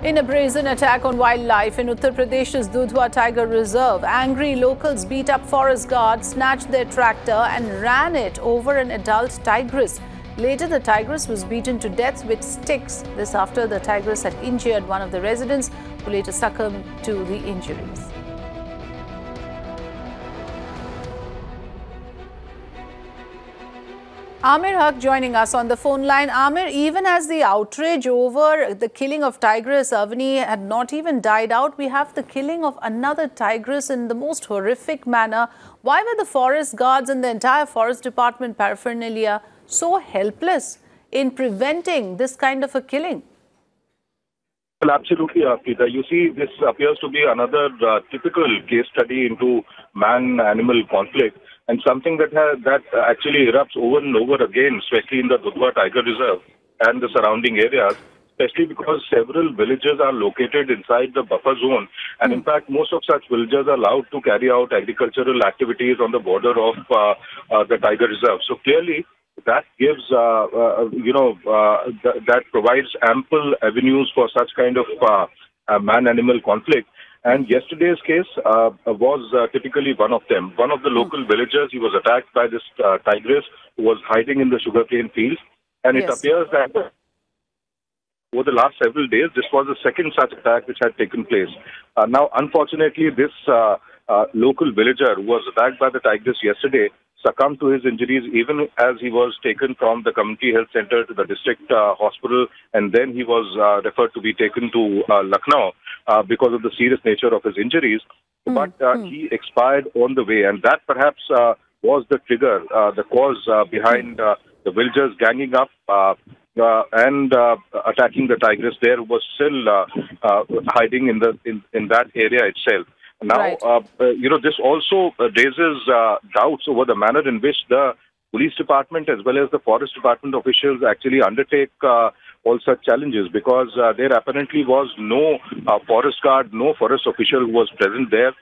In a brazen attack on wildlife in Uttar Pradesh's Dudhwa Tiger Reserve, angry locals beat up forest guards, snatched their tractor and ran it over an adult tigress. Later, the tigress was beaten to death with sticks. This after the tigress had injured one of the residents, who later succumbed to the injuries. Amir Haq joining us on the phone line. Amir, even as the outrage over the killing of Tigress Avani had not even died out, we have the killing of another tigress in the most horrific manner. Why were the forest guards and the entire forest department paraphernalia so helpless in preventing this kind of a killing? Well, absolutely, Peter. You see, this appears to be another typical case study into man-animal conflict, and something that actually erupts over and over again, especially in the Dudhwa Tiger Reserve and the surrounding areas, especially because several villages are located inside the buffer zone. And in fact, most of such villages are allowed to carry out agricultural activities on the border of the Tiger Reserve. So clearly, that gives, that provides ample avenues for such kind of man-animal conflict. And yesterday's case was typically one of them. One of the local villagers, he was attacked by this tigress who was hiding in the sugarcane fields. And it appears that over the last several days, this was the second such attack which had taken place. Now, unfortunately, this local villager who was attacked by the tigress yesterday succumbed to his injuries even as he was taken from the community health center to the district hospital, and then he was referred to be taken to Lucknow because of the serious nature of his injuries. But he expired on the way, and that perhaps was the trigger, the cause behind the villagers ganging up and attacking the tigress there, who was still hiding in that area itself. Now, this also raises doubts over the manner in which the police department as well as the forest department officials actually undertake all such challenges, because there apparently was no forest guard, no forest official who was present there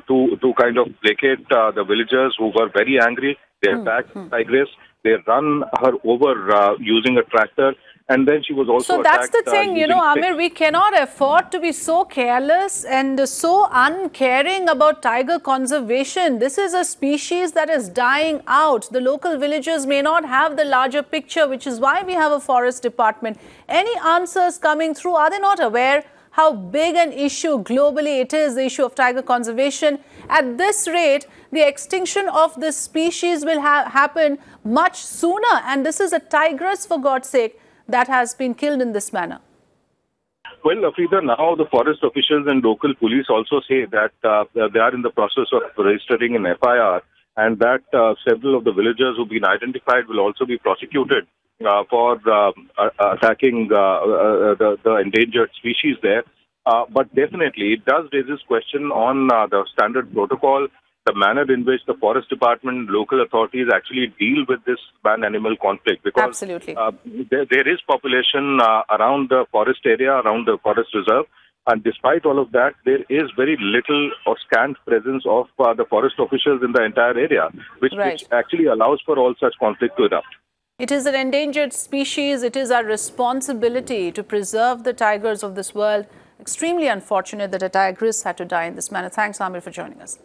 to kind of placate the villagers who were very angry. They attacked tigress. They run her over using a tractor. And then she was also attacked. So that's the thing, Amir, we cannot afford to be so careless and so uncaring about tiger conservation. This is a species that is dying out. The local villagers may not have the larger picture, which is why we have a forest department. Any answers coming through? Are they not aware how big an issue globally it is, the issue of tiger conservation? At this rate, the extinction of this species will happen much sooner. And this is a tigress, for God's sake, that has been killed in this manner. Well, Afrida, now the forest officials and local police also say that they are in the process of registering an FIR, and that several of the villagers who've been identified will also be prosecuted for attacking the endangered species there. But definitely, it does raise this question on the standard protocol, the manner in which the forest department, local authorities actually deal with this man-animal conflict. Because absolutely, there is population around the forest area, around the forest reserve, and despite all of that, there is very little or scant presence of the forest officials in the entire area, which actually allows for all such conflict to erupt. It is an endangered species. It is our responsibility to preserve the tigers of this world. Extremely unfortunate that a tigress had to die in this manner. Thanks, Amir, for joining us.